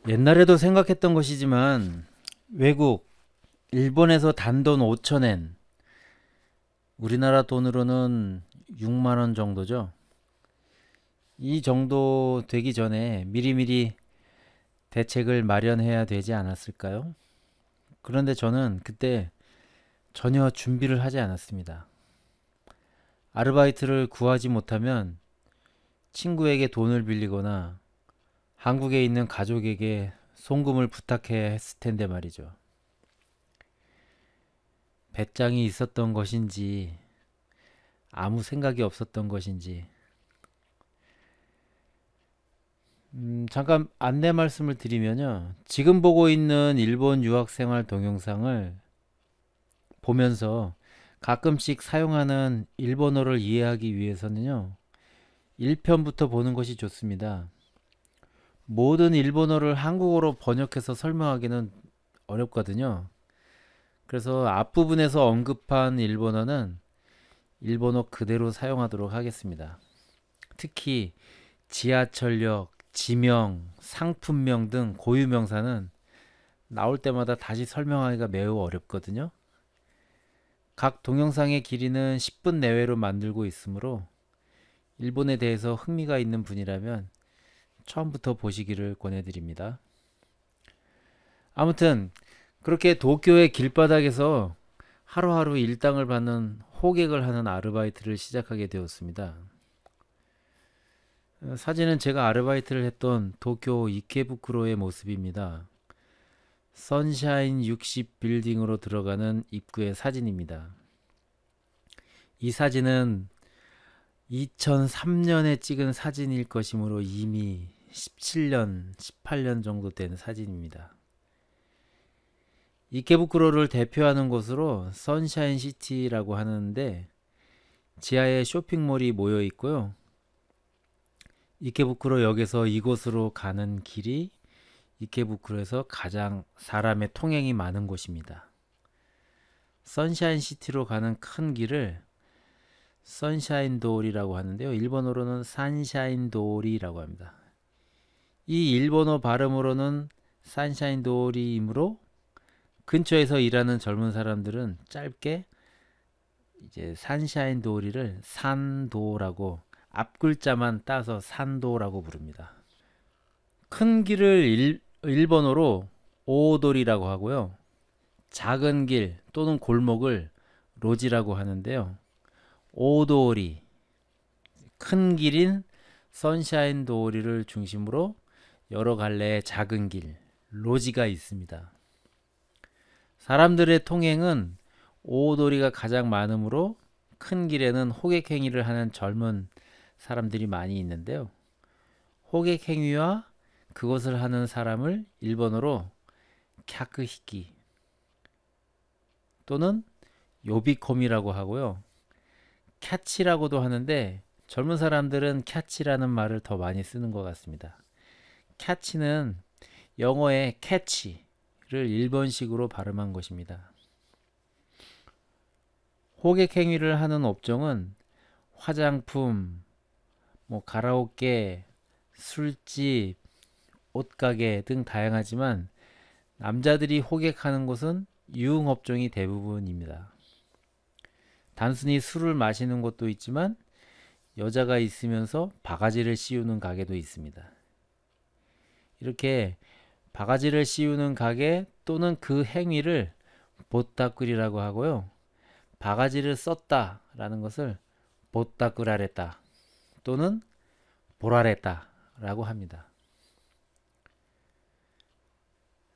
옛날에도 생각했던 것이지만 외국 일본에서 단돈 5천엔 우리나라 돈으로는 6만 원 정도죠. 이 정도 되기 전에 미리미리 대책을 마련해야 되지 않았을까요? 그런데 저는 그때 전혀 준비를 하지 않았습니다. 아르바이트를 구하지 못하면 친구에게 돈을 빌리거나 한국에 있는 가족에게 송금을 부탁해야 했을 텐데 말이죠. 배짱이 있었던 것인지 아무 생각이 없었던 것인지 잠깐 안내 말씀을 드리면요. 지금 보고 있는 일본 유학생활 동영상을 보면서 가끔씩 사용하는 일본어를 이해하기 위해서는요. 1편부터 보는 것이 좋습니다. 모든 일본어를 한국어로 번역해서 설명하기는 어렵거든요. 그래서 앞부분에서 언급한 일본어는 일본어 그대로 사용하도록 하겠습니다. 특히 지하철역, 지명, 상품명 등 고유명사는 나올 때마다 다시 설명하기가 매우 어렵거든요. 각 동영상의 길이는 10분 내외로 만들고 있으므로 일본에 대해서 흥미가 있는 분이라면 처음부터 보시기를 권해드립니다. 아무튼 그렇게 도쿄의 길바닥에서 하루하루 일당을 받는 호객을 하는 아르바이트를 시작하게 되었습니다. 사진은 제가 아르바이트를 했던 도쿄 이케부쿠로의 모습입니다. 선샤인 60 빌딩으로 들어가는 입구의 사진입니다. 이 사진은 2003년에 찍은 사진일 것이므로 이미 17년, 18년 정도 된 사진입니다. 이케부쿠로를 대표하는 곳으로 선샤인 시티라고 하는데 지하에 쇼핑몰이 모여 있고요. 이케부쿠로역에서 이곳으로 가는 길이 이케부쿠로에서 가장 사람의 통행이 많은 곳입니다. 선샤인 시티로 가는 큰 길을 선샤인 도리라고 하는데요. 일본어로는 산샤인 도리라고 합니다. 이 일본어 발음으로는 산샤인 도리이므로 근처에서 일하는 젊은 사람들은 짧게 이제 산샤인 도리를 산도라고 앞 글자만 따서 산도라고 부릅니다. 큰 길을 일본어로 오도리라고 하고요. 작은 길 또는 골목을 로지라고 하는데요. 오도리, 큰 길인 선샤인 도리를 중심으로 여러 갈래의 작은 길, 로지가 있습니다. 사람들의 통행은 오도리가 가장 많으므로 큰 길에는 호객 행위를 하는 젊은 사람들이 많이 있는데요. 호객 행위와 그것을 하는 사람을 일본어로 캬크히키 또는 요비콤이라고 하고요. 캬치라고도 하는데 젊은 사람들은 캬치라는 말을 더 많이 쓰는 것 같습니다. 캬치는 영어의 캐치를 일본식으로 발음한 것입니다. 호객 행위를 하는 업종은 화장품, 가라오케, 술집, 옷가게 등 다양하지만 남자들이 호객하는 곳은 유흥업종이 대부분입니다. 단순히 술을 마시는 곳도 있지만 여자가 있으면서 바가지를 씌우는 가게도 있습니다. 이렇게 바가지를 씌우는 가게 또는 그 행위를 보따꾸리라고 하고요. 바가지를 썼다 라는 것을 보따꾸라레다 또는 보라레다 라고 합니다.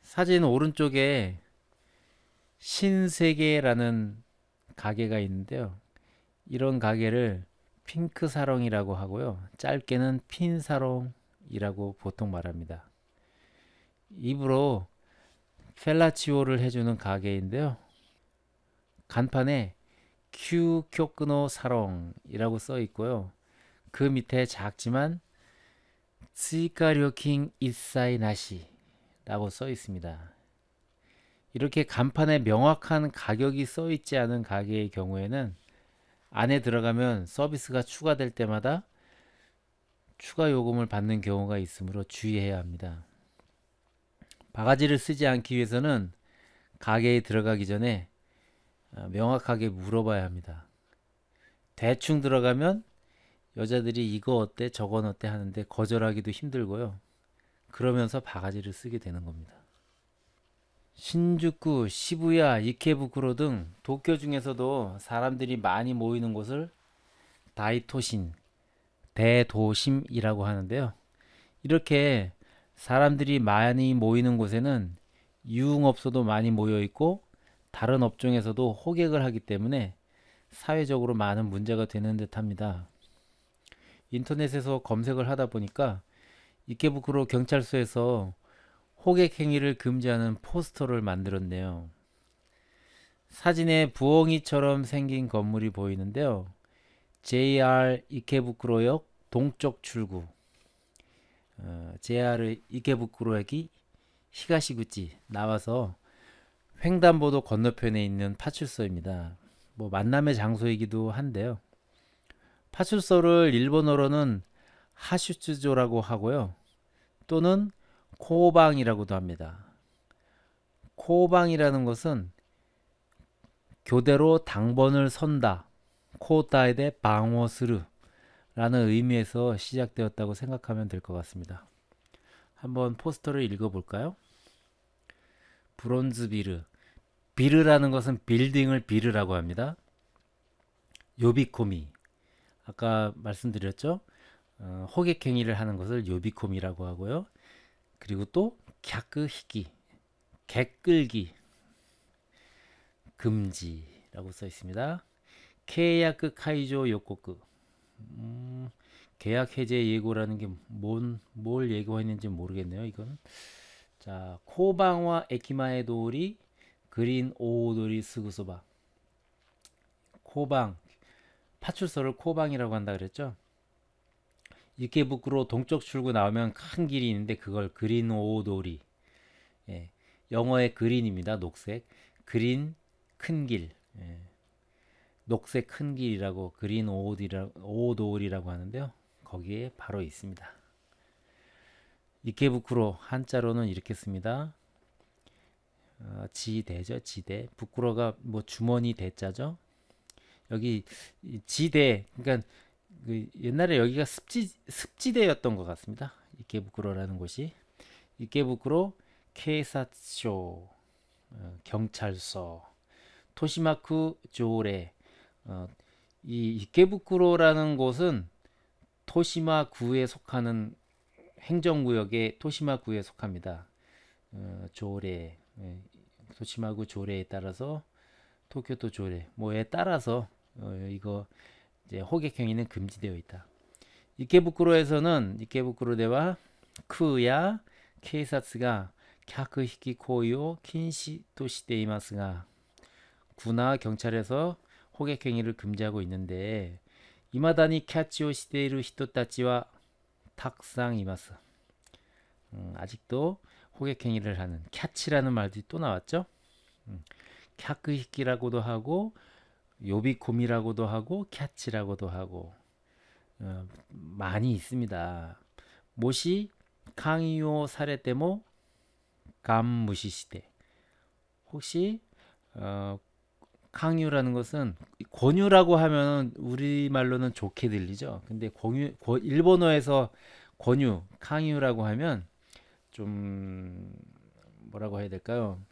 사진 오른쪽에 신세계라는 가게가 있는데요. 이런 가게를 핑크사롱이라고 하고요. 짧게는 핀사롱이라고 보통 말합니다. 입으로 펠라치오를 해주는 가게인데요. 간판에 큐교크노 사롱이라고 써 있고요. 그 밑에 작지만 스이카료킹 이사이 나시 라고 써 있습니다. 이렇게 간판에 명확한 가격이 써 있지 않은 가게의 경우에는 안에 들어가면 서비스가 추가될 때마다 추가 요금을 받는 경우가 있으므로 주의해야 합니다. 바가지를 쓰지 않기 위해서는 가게에 들어가기 전에 명확하게 물어봐야 합니다. 대충 들어가면 여자들이 이거 어때 저건 어때 하는데 거절하기도 힘들고요. 그러면서 바가지를 쓰게 되는 겁니다. 신주쿠, 시부야, 이케부쿠로 등 도쿄 중에서도 사람들이 많이 모이는 곳을 다이토신, 대도심이라고 하는데요. 이렇게 사람들이 많이 모이는 곳에는 유흥업소도 많이 모여 있고 다른 업종에서도 호객을 하기 때문에 사회적으로 많은 문제가 되는 듯합니다. 인터넷에서 검색을 하다 보니까 이케부쿠로 경찰서에서 호객 행위를 금지하는 포스터를 만들었네요. 사진에 부엉이처럼 생긴 건물이 보이는데요. JR 이케부쿠로역 동쪽 출구, JR 이케부쿠로역이 히가시구치 나와서 횡단보도 건너편에 있는 파출소입니다. 뭐 만남의 장소이기도 한데요. 파출소를 일본어로는 하슈츠조라고 하고요. 또는 코방이라고도 합니다. 코방이라는 것은 교대로 당번을 선다, 코타에데 방어스르 라는 의미에서 시작되었다고 생각하면 될 것 같습니다. 한번 포스터를 읽어볼까요? 브론즈 비르. 비르라는 것은 빌딩을 비르라고 합니다. 요비코미. 아까 말씀드렸죠? 호객 행위를 하는 것을 요비코미라고 하고요. 그리고 또 갸크 히키, 객끌기, 금지라고 써 있습니다. 케야크 카이조 요코쿠, 계약 해제 예고라는 게 뭘 예고했는지 모르겠네요. 이건 자 코방와 에키마에 도리 그린 오오도리 스구소바. 코방, 파출소를 코방이라고 한다 그랬죠. 이케부쿠로 동쪽 출구 나오면 큰 길이 있는데 그걸 그린 오오도리, 예, 영어의 그린입니다. 녹색 그린 큰 길, 예, 녹색 큰 길이라고 그린 오오도리라고 하는데요. 거기에 바로 있습니다. 이케부쿠로 한자로는 이렇게 씁니다. 지대죠. 지대. 부쿠로가 뭐 주머니 대자죠. 여기 지대, 그러니까 그 옛날에 여기가 습지대였던 것 같습니다. 이케부쿠로라는 곳이. 이케부쿠로 케이사쇼, 경찰서, 토시마쿠 조레. 이 이케부쿠로라는 곳은 토시마구에 속하는 행정구역의 토시마구에 속합니다. 조레, 토시마구 조레에 따라서 도쿄도 조레 뭐에 따라서 이거 이제 호객 행위는 금지되어 있다. 이케부쿠로에서는 이케부쿠로대와 크야 케이사츠가 캬크 히키 코이오 킨시としていますが 구나 경찰에서 호객 행위를 금지하고 있는데 이마다니 캐치오 시데이루 히토타치와 탁상 이마스. 아직도 호객 행위를 하는 캐치라는 말도 또 나왔죠. 캬크히키라고도 하고 요비콤이라고도 하고 캐치라고도 하고 많이 있습니다. 모시 강요 사례 때모 감무시시대. 혹시 강요라는 것은 권유라고 하면 우리말로는 좋게 들리죠. 근데 일본어에서 권유, 강요라고 하면 좀 뭐라고 해야 될까요?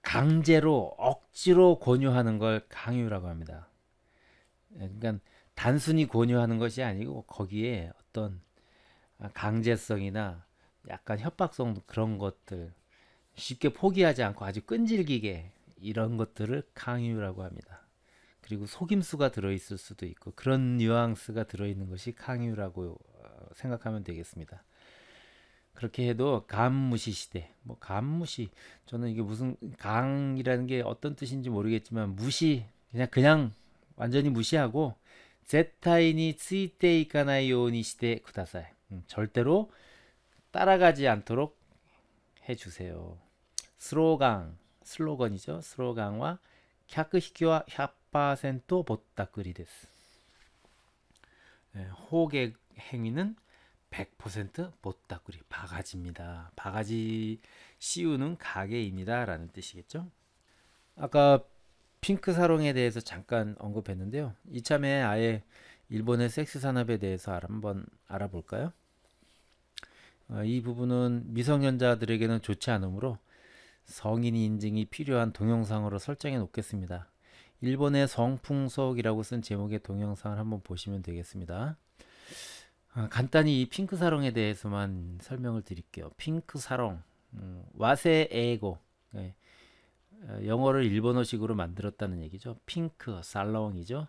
강제로 억지로 권유하는 걸 강요라고 합니다. 그러니까 단순히 권유하는 것이 아니고 거기에 어떤 강제성이나 약간 협박성 그런 것들 쉽게 포기하지 않고 아주 끈질기게 이런 것들을 강요라고 합니다. 그리고 속임수가 들어있을 수도 있고 그런 뉘앙스가 들어있는 것이 강요라고 생각하면 되겠습니다. 그렇게 해도 감무시 시대, 뭐 감무시, 저는 이게 무슨 강이라는 게 어떤 뜻인지 모르겠지만 무시, 그냥 완전히 무시하고 제타이니 츠이테 이카나이 요니 시대 쿠다사이, 절대로 따라가지 않도록 해주세요. 슬로건이죠. 슬로건과 100引きは 100% 보따꾸리 데스. 호객 행위는 100% 보따구리 바가지입니다. 바가지 씌우는 가게입니다 라는 뜻이겠죠. 아까 핑크 사롱에 대해서 잠깐 언급했는데요. 이참에 아예 일본의 섹스 산업에 대해서 한번 알아볼까요? 이 부분은 미성년자들에게는 좋지 않으므로 성인 인증이 필요한 동영상으로 설정해 놓겠습니다. 일본의 성풍속이라고 쓴 제목의 동영상을 한번 보시면 되겠습니다. 간단히 이 핑크 사롱에 대해서만 설명을 드릴게요. 핑크 사롱, 와세 에고, 예, 영어를 일본어식으로 만들었다는 얘기죠. 핑크 살롱이죠.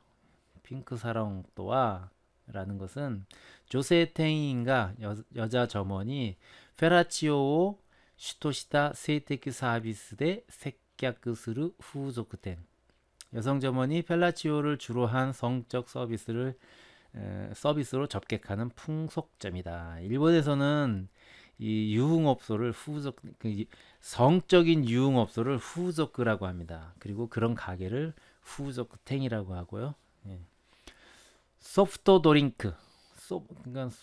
핑크 사롱 또와 라는 것은 조세店員가 여자 점원이 페라치오 슈토시타 세이테크 서비스で 接客する 후속된 여성 점원이 펠라치오를 주로 한 성적 서비스로 접객하는 풍속점이다. 일본에서는 이 유흥업소를 성적인 유흥업소를 후조크라고 합니다. 그리고 그런 가게를 후조크탱이라고 하고요. 예. 소프트 드링크, 그러니까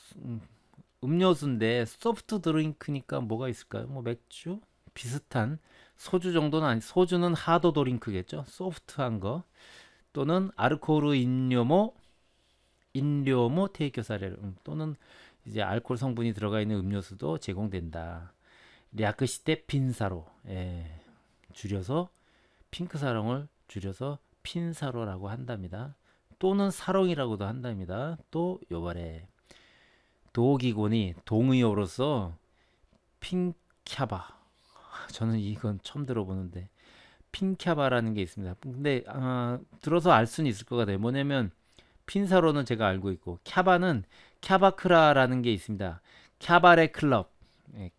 음료수인데 소프트 드링크니까 뭐가 있을까요? 뭐 맥주 비슷한 소주 정도는 아니, 소주는 하드 드링크겠죠. 소프트한 거 또는 아르코르 인료모 테이크사레 또는 이제 알코올 성분이 들어가 있는 음료수도 제공된다. 략시테 핀사로, 예, 줄여서 핑크 사롱을 줄여서 핀사로라고 한답니다. 또는 사롱이라고도 한답니다. 또 요번에 도기곤이 동의어로서 핑캬바, 저는 이건 처음 들어보는데 핑캬바라는 게 있습니다. 근데 들어서 알 수는 있을 것 같아요. 뭐냐면 핀사로는 제가 알고 있고 캬바는 캬바크라라는 게 있습니다. 캬바레 클럽, 예,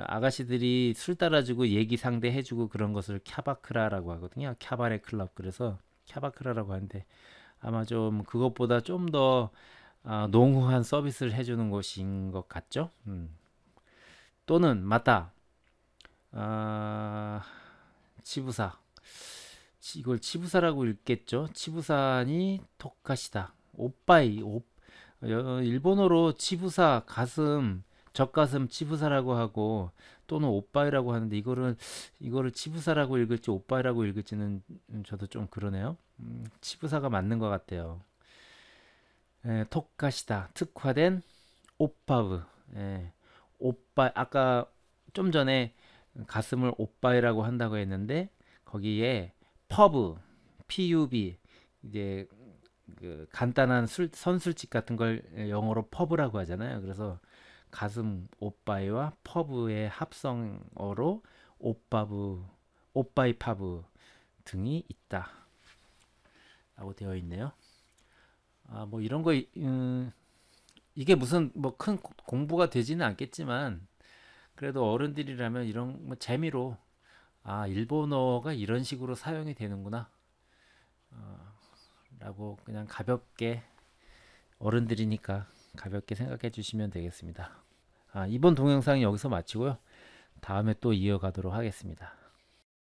아가씨들이 술 따라주고 얘기 상대 해주고 그런 것을 캬바크라라고 하거든요. 캬바레 클럽. 그래서 캬바크라라고 하는데 아마 좀 그것보다 좀 더 농후한 서비스를 해주는 곳인 것 같죠. 또는 맞다, 치부사, 이걸 치부사라고 읽겠죠. 치부산이 토카시다. 오빠이, 일본어로 치부사, 가슴, 젖가슴 치부사라고 하고 또는 오빠이라고 하는데 이거를 치부사라고 읽을지 오빠이라고 읽을지는 저도 좀 그러네요. 치부사가 맞는 것 같아요. 토카시다, 특화된 오빠브. 오빠, 아까 좀 전에 가슴을 오빠이라고 한다고 했는데 거기에 퍼브, PUB, 이제 그 간단한 선술집 같은 걸 영어로 퍼브라고 하잖아요. 그래서 가슴 오빠이와 퍼브의 합성어로 오빠브, 오빠이 파브 등이 있다 라고 되어 있네요. 뭐 이런 거 이게 무슨 뭐 큰 공부가 되지는 않겠지만 그래도 어른들이라면 이런 뭐 재미로 일본어가 이런 식으로 사용이 되는구나 라고 그냥 가볍게, 어른들이니까 가볍게 생각해 주시면 되겠습니다. 이번 동영상은 여기서 마치고요. 다음에 또 이어가도록 하겠습니다.